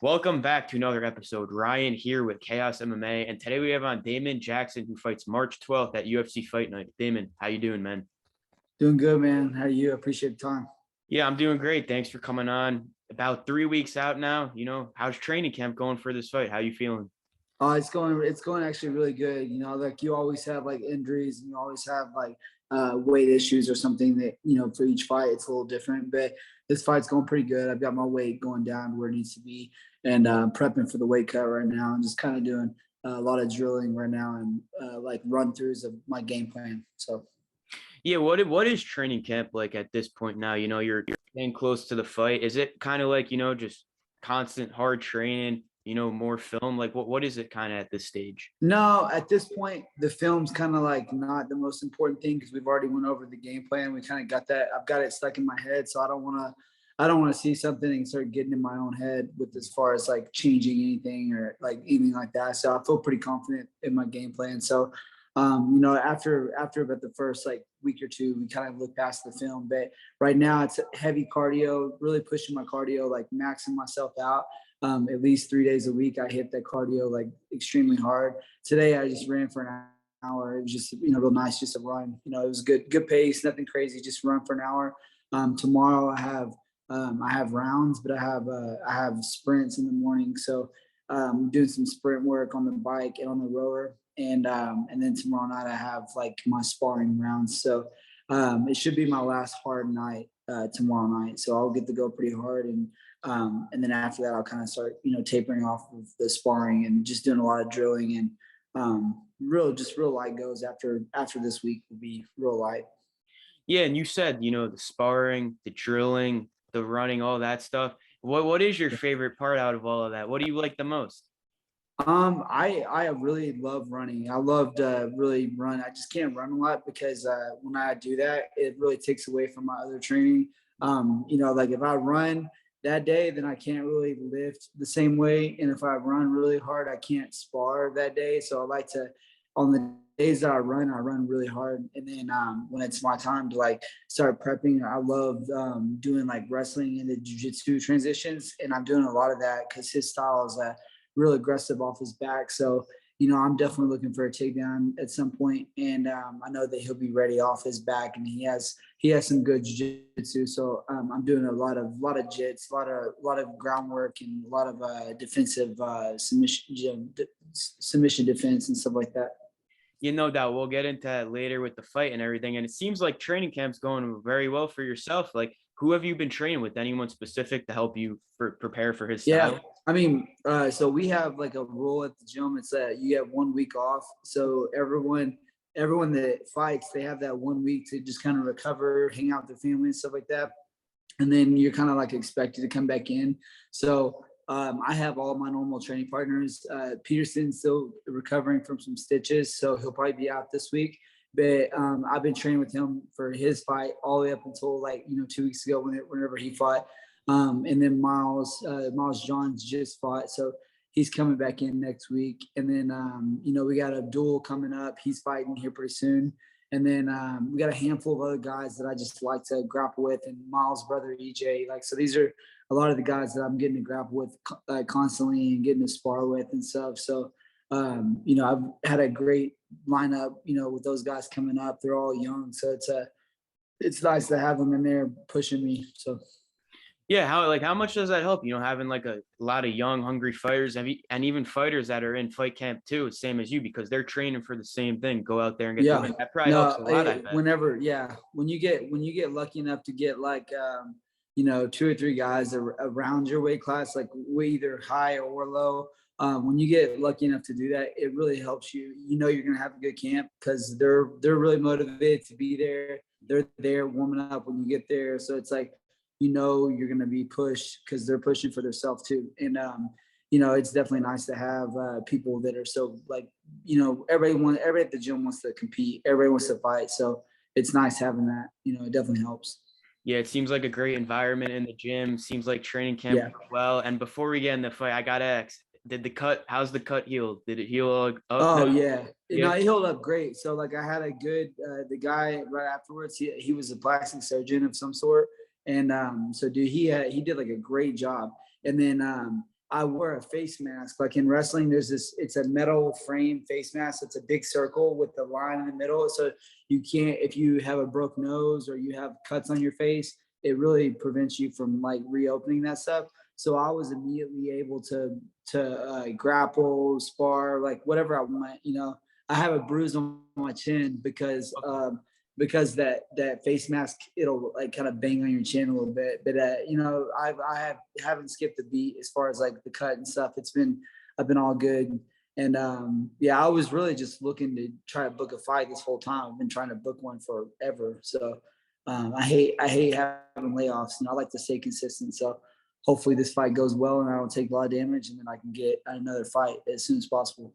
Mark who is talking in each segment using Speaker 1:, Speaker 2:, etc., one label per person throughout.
Speaker 1: Welcome back to another episode. Ryan here with Chaos MMA, and today we have on Damon Jackson, who fights March 12th at UFC Fight Night. Damon, how you doing, man?
Speaker 2: Doing good, man. How are you? Appreciate the time.
Speaker 1: Yeah, I'm doing great. Thanks for coming on. About 3 weeks out now. How's training camp going for this fight? How you feeling?
Speaker 2: It's going actually really good. Like you always have like injuries and you always have like weight issues or something that, for each fight it's a little different. But this fight's going pretty good. I've got my weight going down where it needs to be and prepping for the weight cut right now and just kind of doing a lot of drilling right now and like run throughs of my game plan. So
Speaker 1: Yeah, what is training camp like at this point now? You're getting close to the fight. Is it kind of like, just constant hard training, more film? Like what is it kind of at this stage?
Speaker 2: no, at this point, the film's kind of like not the most important thing because we've already went over the game plan. We kind of got that. I've got it stuck in my head, so I don't want to see something and start getting in my own head with as far as like changing anything or like anything like that. So I feel pretty confident in my game plan. So, after about the first like week or two, we kind of look past the film. But right now, it's heavy cardio, really pushing my cardio, like maxing myself out. At least 3 days a week, I hit that cardio like extremely hard. Today, I just ran for an hour. It was just real nice just to run. It was good pace, nothing crazy, just run for an hour. Tomorrow, I have rounds, but I have sprints in the morning. So doing some sprint work on the bike and on the rower, and then tomorrow night I have like my sparring rounds. So it should be my last hard night tomorrow night. So I'll get to go pretty hard, and then after that I'll kind of start tapering off of the sparring and just doing a lot of drilling and real light goes after this week will be real light.
Speaker 1: Yeah, and you said, the sparring, the drilling, the running, all that stuff. What is your favorite part out of all of that? What do you like the most?
Speaker 2: I really love running. I love to really run. I just can't run a lot because when I do that, it really takes away from my other training. Like if I run that day, then I can't really lift the same way. And if I run really hard, I can't spar that day. So I like to, on the days that I run really hard. And then when it's my time to like start prepping, I love doing like wrestling and the jiu-jitsu transitions. And I'm doing a lot of that because his style is real aggressive off his back. So, I'm definitely looking for a takedown at some point, and I know that he'll be ready off his back, and he has some good jiu-jitsu. So I'm doing a lot of jits, a lot of groundwork, and a lot of defensive submission defense and stuff like that.
Speaker 1: No doubt. We'll get into that later with the fight and everything. And it seems like training camp's going very well for yourself. Like, who have you been training with? Anyone specific to help you prepare for his style?
Speaker 2: Yeah, I mean, so we have like a rule at the gym. It's that you have 1 week off. So everyone that fights, they have that 1 week to just kind of recover, hang out with their family and stuff like that. And then you're kind of like expected to come back in. So I have all my normal training partners. Peterson's still recovering from some stitches, so he'll probably be out this week. But I've been training with him for his fight all the way up until 2 weeks ago whenever he fought. And then Miles Johns just fought, so he's coming back in next week. And then we got Abdul coming up; he's fighting here pretty soon. And then we got a handful of other guys that I just like to grapple with, and Miles' brother EJ. So these are a lot of the guys that I'm getting to grapple with constantly and getting to spar with and stuff. So I've had a great lineup, with those guys coming up. They're all young, so it's nice to have them in there pushing me. So.
Speaker 1: Yeah, how much does that help? Having like a lot of young, hungry fighters, and even fighters that are in fight camp too, same as you, because they're training for the same thing. Go out there and get the win. That probably helps a lot. I bet.
Speaker 2: When you get lucky enough to get like 2 or 3 guys around your weight class, like either high or low. When you get lucky enough to do that, it really helps you. You're gonna have a good camp because they're really motivated to be there. They're there warming up when you get there, so it's like you're going to be pushed because they're pushing for themselves too. And, it's definitely nice to have people that are so like, everybody at the gym wants to compete. Everybody wants to fight. So it's nice having that, it definitely helps.
Speaker 1: Yeah, it seems like a great environment in the gym. Seems like training camp went well. And before we get in the fight, I got to ask, how's the cut healed? Did it heal up?
Speaker 2: Oh, yeah. No, it healed up great. So like I had a good, the guy right afterwards, he was a plastic surgeon of some sort. And so dude, he did like a great job. And then I wear a face mask. Like in wrestling, it's a metal frame face mask. It's a big circle with the line in the middle. So you can't, if you have a broke nose or you have cuts on your face, it really prevents you from like reopening that stuff. So I was immediately able to grapple, spar, like whatever I want. I have a bruise on my chin because that face mask, it'll like kind of bang on your chin a little bit. But haven't skipped a beat as far as like the cut and stuff. I've been all good. And I was really just looking to try to book a fight this whole time. I've been trying to book one forever. So I hate having layoffs, and I like to stay consistent. So hopefully this fight goes well and I don't take a lot of damage, and then I can get another fight as soon as possible.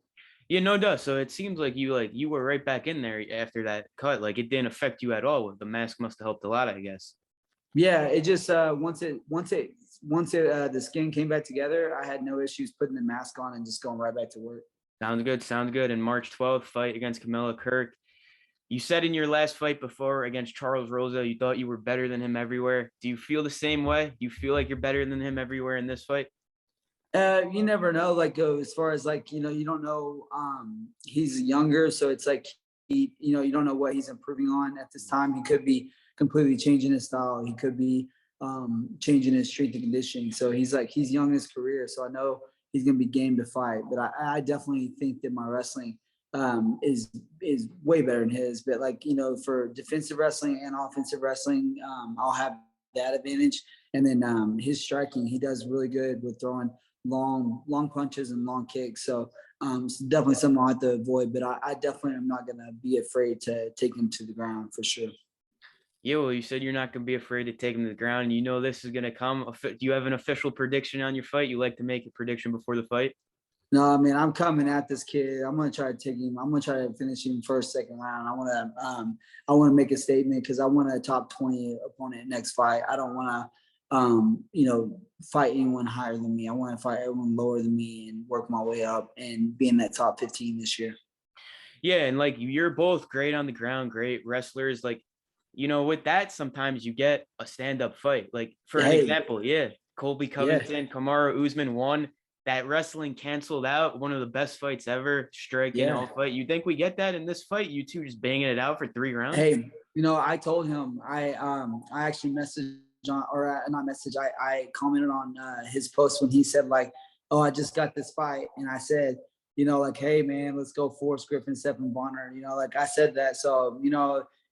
Speaker 1: Yeah, no doubt. So it seems like you were right back in there after that cut. Like it didn't affect you at all. The mask must have helped a lot, I guess.
Speaker 2: Yeah, it just once the skin came back together, I had no issues putting the mask on and just going right back to work.
Speaker 1: Sounds good. Sounds good. And March 12th, fight against Kamuela Kirk. You said in your last fight before against Charles Rosa, you thought you were better than him everywhere. Do you feel the same way? Do you feel like you're better than him everywhere in this fight?
Speaker 2: You never know. Like as far as like you don't know. He's younger, so it's like you don't know what he's improving on at this time. He could be completely changing his style. He could be changing his strength and conditioning. So he's young in his career. So I know he's gonna be game to fight. But I definitely think that my wrestling is way better than his. But for defensive wrestling and offensive wrestling, I'll have that advantage. And then his striking, he does really good with throwing long punches and long kicks. So it's definitely something I'll have to avoid. But I definitely am not gonna be afraid to take him to the ground for sure.
Speaker 1: Yeah, well, you said you're not going to be afraid to take him to the ground. You know this is going to come. Do you have an official prediction on your fight? You like to make a prediction before the fight?
Speaker 2: No, I mean, I'm coming at this kid. I'm gonna try to take him. I'm gonna try to finish him first, second round. I want to make a statement because I want a top 20 opponent next fight. I don't want to fight anyone higher than me. I want to fight everyone lower than me and work my way up and be in that top 15 this year.
Speaker 1: Yeah, and like you're both great on the ground, great wrestlers. Like, with that, sometimes you get a stand-up fight. Like for an example, Colby Covington, Kamaru Usman won. That wrestling canceled out. One of the best fights ever, striking all fight. You think we get that in this fight? You two just banging it out for 3 rounds?
Speaker 2: Hey, I told him I actually messaged on, or not message. I commented on his post when he said like, "Oh, I just got this fight," and I said, hey man, let's go Forrest Griffin, Stephen Bonner. I said that. So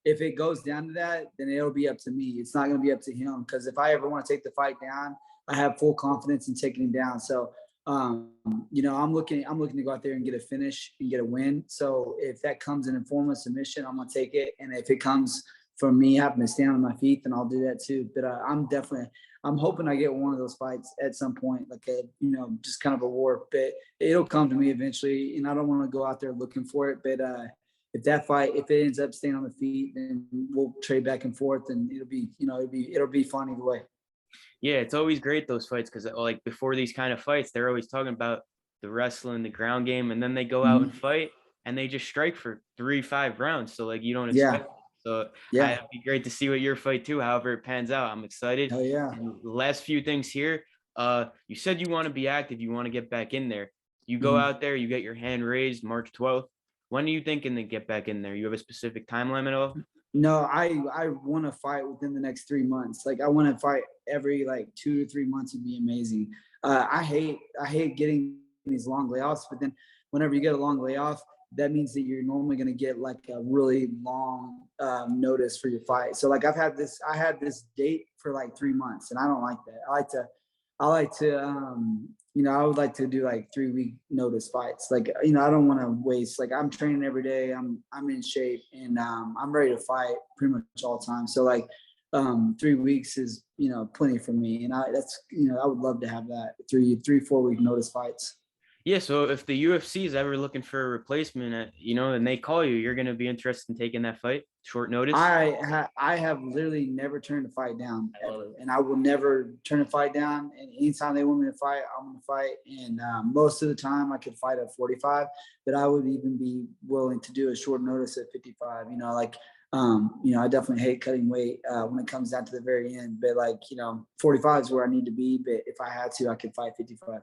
Speaker 2: if it goes down to that, then it'll be up to me. It's not going to be up to him, because if I ever want to take the fight down, I have full confidence in taking him down. So I'm looking to go out there and get a finish and get a win. So if that comes in a form of submission, I'm gonna take it. And if it comes from me having to stand on my feet, then I'll do that too. But I'm hoping I get one of those fights at some point, like just kind of a war. But it'll come to me eventually, and I don't want to go out there looking for it. But if it ends up staying on the feet, then we'll trade back and forth, and it'll be fun either way.
Speaker 1: Yeah, it's always great, those fights, because like before these kind of fights, they're always talking about the wrestling, the ground game, and then they go out and fight and they just strike for 3-5 rounds. So like you don't expect. So it'd be great to see what your fight too, however it pans out. I'm excited.
Speaker 2: Oh yeah.
Speaker 1: And the last few things here. You said you want to be active, you want to get back in there. You go out there, you get your hand raised March 12th. When are you thinking to get back in there? You have a specific time limit at all?
Speaker 2: No, I want to fight within the next 3 months. Like I want to fight every 2 to 3 months would be amazing. I hate getting these long layoffs, but then whenever you get a long layoff, that means that you're normally going to get like a really long notice for your fight. So like I had this date for like 3 months, and I don't like that. I would like to do like 3-week notice fights. Like, I don't want to waste, like I'm training every day. I'm in shape, and I'm ready to fight pretty much all the time. So like 3 weeks is, plenty for me. And I would love to have that 3-4 week notice fights.
Speaker 1: Yeah, so if the UFC is ever looking for a replacement, and they call you, you're going to be interested in taking that fight, short notice?
Speaker 2: I have literally never turned a fight down ever, and I will never turn a fight down. And anytime they want me to fight, I'm going to fight. And most of the time, I could fight at 45, but I would even be willing to do a short notice at 55. I definitely hate cutting weight when it comes down to the very end, but 45 is where I need to be. But if I had to, I could fight 55.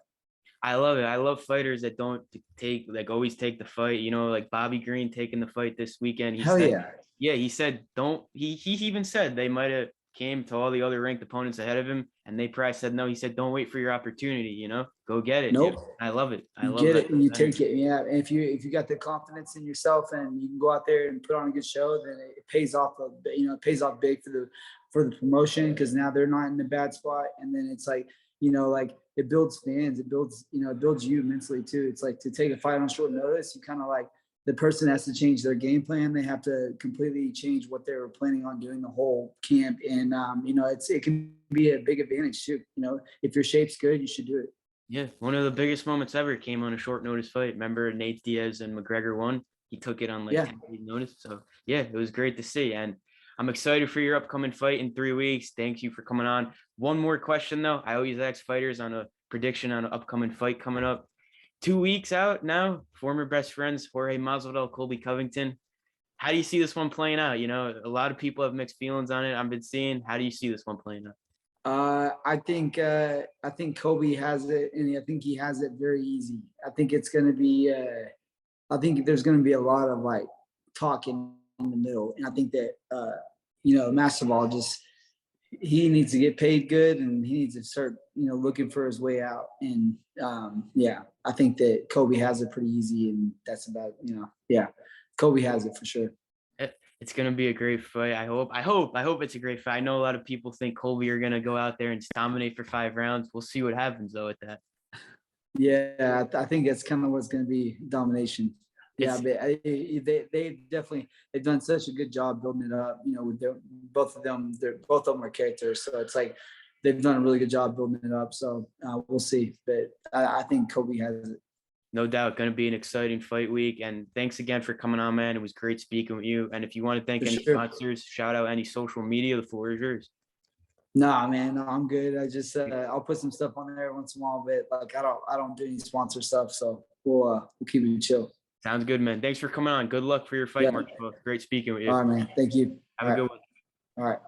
Speaker 1: I love it. I love fighters that don't always take the fight. You know, like Bobby Green taking the fight this weekend.
Speaker 2: Hell yeah.
Speaker 1: Yeah, he said don't. He even said they might have came to all the other ranked opponents ahead of him, and they probably said no. He said don't wait for your opportunity. You know, go get it.
Speaker 2: Nope.
Speaker 1: I love it. I
Speaker 2: You
Speaker 1: love
Speaker 2: get
Speaker 1: that.
Speaker 2: it and you take it. Yeah. And if you got the confidence in yourself and you can go out there and put on a good show, then it pays off. It pays off big for the promotion, because now they're not in a bad spot. And then it's like, like it builds fans. It builds it builds you mentally too. It's like to take a fight on short notice. You kind of like the person has to change their game plan. They have to completely change what they were planning on doing the whole camp. And it can be a big advantage too. If your shape's good, you should do it.
Speaker 1: Yeah, one of the biggest moments ever came on a short notice fight. Remember Nate Diaz and McGregor won? He took it on 10 days notice. So yeah, it was great to see. And I'm excited for your upcoming fight in 3 weeks. Thank you for coming on. One more question though. I always ask fighters on a prediction on an upcoming fight coming up. 2 weeks out now, former best friends, Jorge Masvidal, Colby Covington. How do you see this one playing out? A lot of people have mixed feelings on it. I've been seeing. How do you see this one playing out?
Speaker 2: I think Kobe has it, and I think he has it very easy. I think it's going to be. I think there's going to be a lot of like talking in the middle, and I think that Masvidal he needs to get paid good, and he needs to start looking for his way out. And I think that Kobe has it pretty easy, and that's about Kobe has it for sure.
Speaker 1: It's gonna be a great fight. I hope it's a great fight. I know a lot of people think Colby are gonna go out there and dominate for 5 rounds. We'll see what happens though with that.
Speaker 2: Yeah, I think that's kind of what's gonna be domination. Yeah, but they've done such a good job building it up. With both of them are characters, so it's like they've done a really good job building it up. So we'll see, but I think Kobe has it.
Speaker 1: No doubt, going to be an exciting fight week. And thanks again for coming on, man. It was great speaking with you. And if you want to thank any sponsors, shout out any social media, the floor is yours.
Speaker 2: Nah, man, no, I'm good. I just I'll put some stuff on there once in a while, but like I don't do any sponsor stuff, so we'll keep it chill.
Speaker 1: Sounds good, man. Thanks for coming on. Good luck for your fight, Mark. Great speaking with you.
Speaker 2: All right, man. Thank you.
Speaker 1: Have a good one.
Speaker 2: All right.